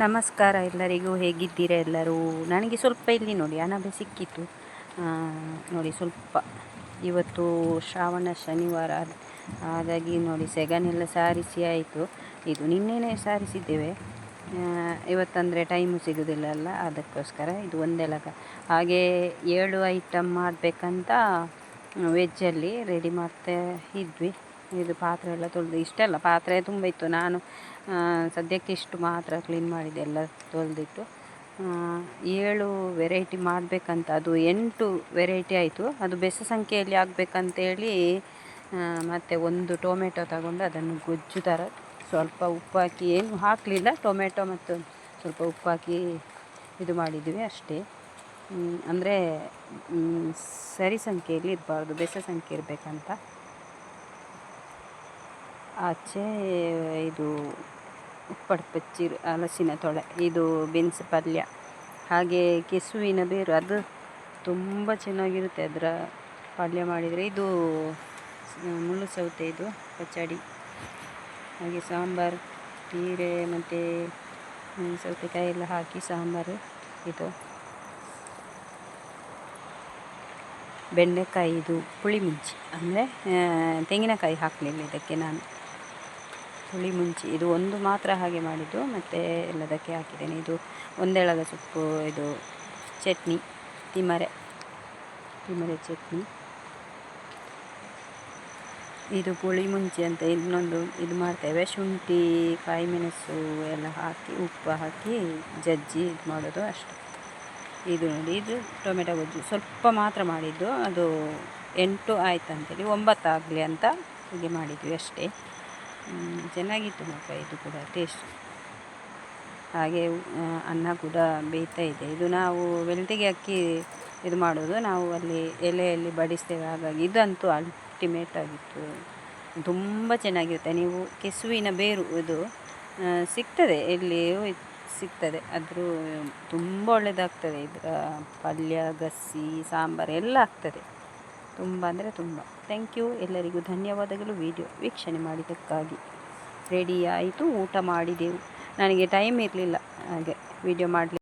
ನಮಸ್ಕಾರ ಎಲ್ಲರಿಗೂ, ಹೇಗಿದ್ದೀರಾ ಎಲ್ಲರೂ? ನನಗೆ ಸ್ವಲ್ಪ ಇಲ್ಲಿ ನೋಡಿ ಅಣಬೆ ಸಿಕ್ಕಿತ್ತು. ನೋಡಿ ಸ್ವಲ್ಪ ಇವತ್ತು ಶ್ರಾವಣ ಶನಿವಾರ ಹಾಗಾಗಿ ನೋಡಿ ಸೆಗನೆಲ್ಲ ಸಾರಿಸಿ ಆಯಿತು. ಇದು ನಿನ್ನೆನೇ ಸಾರಿಸಿದ್ದೇವೆ. ಇವತ್ತಂದರೆ ಟೈಮು ಸಿಗೋದಿಲ್ಲ ಅಲ್ಲ, ಅದಕ್ಕೋಸ್ಕರ ಇದು ಒಂದೆಲಗ. ಹಾಗೆ 7 ಐಟಮ್ ಮಾಡಬೇಕಂತ ವೆಜ್ಜಲ್ಲಿ ರೆಡಿ ಮಾಡ್ತಾ ಇದ್ವಿ. ಇದು ಪಾತ್ರೆ ಎಲ್ಲ ತೊಳೆದು, ಇಷ್ಟೆಲ್ಲ ಪಾತ್ರೆ ತುಂಬ ಇತ್ತು. ನಾನು ಸದ್ಯಕ್ಕೆ ಇಷ್ಟು ಮಾತ್ರ ಕ್ಲೀನ್ ಮಾಡಿದೆ, ಎಲ್ಲ ತೊಳೆದಿಟ್ಟು. 7 ವೆರೈಟಿ ಮಾಡಬೇಕಂತ, ಅದು 8 ವೆರೈಟಿ ಆಯಿತು. ಅದು ಬೆಸ ಸಂಖ್ಯೆಯಲ್ಲಿ ಆಗಬೇಕಂತೇಳಿ ಮತ್ತು ಒಂದು ಟೊಮೆಟೊ ತಗೊಂಡು ಅದನ್ನು ಗೊಜ್ಜು ಥರ ಸ್ವಲ್ಪ ಉಪ್ಪು ಹಾಕಿ, ಏನು ಹಾಕಲಿಲ್ಲ, ಟೊಮೆಟೊ ಮತ್ತು ಸ್ವಲ್ಪ ಉಪ್ಪು ಹಾಕಿ ಇದು ಮಾಡಿದ್ವಿ ಅಷ್ಟೇ. ಅಂದರೆ ಸರಿ ಸಂಖ್ಯೆಯಲ್ಲಿ ಇರಬಾರ್ದು, ಬೆಸ ಸಂಖ್ಯೆ ಇರಬೇಕಂತ. ಆಚೆ ಇದು ಉಪ್ಪಡು ಪಚ್ಚಿರು, ಹಲಸಿನ ತೊಳೆ, ಇದು ಬೆನ್ಸ್ ಪಲ್ಯ, ಹಾಗೆ ಕೆಸುವಿನ ಬೇರು, ಅದು ತುಂಬ ಚೆನ್ನಾಗಿರುತ್ತೆ ಅದರ ಪಲ್ಯ ಮಾಡಿದರೆ. ಇದು ಮುಳ್ಳು ಸೌತೆ, ಇದು ಪಚಡಿ. ಹಾಗೆ ಸಾಂಬಾರು, ಹೀರೆ ಮತ್ತು ಸೌತೆಕಾಯಿ ಎಲ್ಲ ಹಾಕಿ ಸಾಂಬಾರು. ಇದು ಬೆಂಡೆಕಾಯಿ, ಇದು ಪುಳಿ ಮುಂಚಿ, ಅಂದರೆ ತೆಂಗಿನಕಾಯಿ ಹಾಕಲಿಲ್ಲ ಇದಕ್ಕೆ ನಾನು, ಪುಳಿ ಮುಂಚಿ. ಇದು ಒಂದು ಮಾತ್ರ ಹಾಗೆ ಮಾಡಿದ್ದು, ಮತ್ತು ಎಲ್ಲದಕ್ಕೆ ಹಾಕಿದ್ದೇನೆ. ಇದು ಒಂದೆಳಗ ಸೊಪ್ಪು, ಇದು ಚಟ್ನಿ, ತಿಮರೆ ಚಟ್ನಿ. ಇದು ಪುಳಿ ಮುಂಚಿ ಅಂತ ಇನ್ನೊಂದು ಇದು ಮಾಡ್ತೇವೆ, ಶುಂಠಿ ಕಾಯಿ ಮೆಣಸು ಎಲ್ಲ ಹಾಕಿ ಉಪ್ಪು ಹಾಕಿ ಜಜ್ಜಿ ಇದು ಮಾಡೋದು ಅಷ್ಟೆ. ಇದು ನೋಡಿ, ಇದು ಟೊಮೆಟೊ ಗೊಜ್ಜು ಸ್ವಲ್ಪ ಮಾತ್ರ ಮಾಡಿದ್ದು, ಅದು 8 ಆಯ್ತಂತೇಳಿ 9 ಆಗಲಿ ಅಂತ ಹೀಗೆ ಮಾಡಿದ್ವಿ ಅಷ್ಟೇ. ಚೆನ್ನಾಗಿತ್ತು ಮಾತ್ರ, ಇದು ಕೂಡ ಟೇಸ್ಟ್. ಹಾಗೆ ಅನ್ನ ಕೂಡ ಬೇಯ್ತಾ ಇದೆ. ಇದು ನಾವು ಬೆಳ್ತಿಗೆ ಅಕ್ಕಿ ಇದು ಮಾಡೋದು, ನಾವು ಅಲ್ಲಿ ಎಲೆಯಲ್ಲಿ ಬಡಿಸ್ತೇವೆ. ಹಾಗಾಗಿ ಇದಂತೂ ಅಲ್ಟಿಮೇಟ್ ಆಗಿತ್ತು, ತುಂಬ ಚೆನ್ನಾಗಿರುತ್ತೆ. ನೀವು ಕೆಸುವಿನ ಬೇರು ಇದು ಸಿಗ್ತದೆ, ಎಲ್ಲಿಯೂ ಸಿಗ್ತದೆ, ಆದರೂ ತುಂಬ ಒಳ್ಳೆಯದಾಗ್ತದೆ. ಇದರ ಪಲ್ಯ, ಗಸಿ, ಸಾಂಬಾರು ಎಲ್ಲ ಆಗ್ತದೆ, ತುಂಬ ಅಂದರೆ ತುಂಬ. ಥ್ಯಾಂಕ್ ಯು, ಎಲ್ಲರಿಗೂ ಧನ್ಯವಾದಗಳು ವಿಡಿಯೋ ವೀಕ್ಷಣೆ ಮಾಡಿದ್ದಕ್ಕಾಗಿ. ರೆಡಿ ಆಯಿತು, ಊಟ ಮಾಡಿದೆವು. ನನಗೆ ಟೈಮ್ ಇರಲಿಲ್ಲ ಹಾಗೆ ವಿಡಿಯೋ ಮಾಡಲಿಕ್ಕೆ.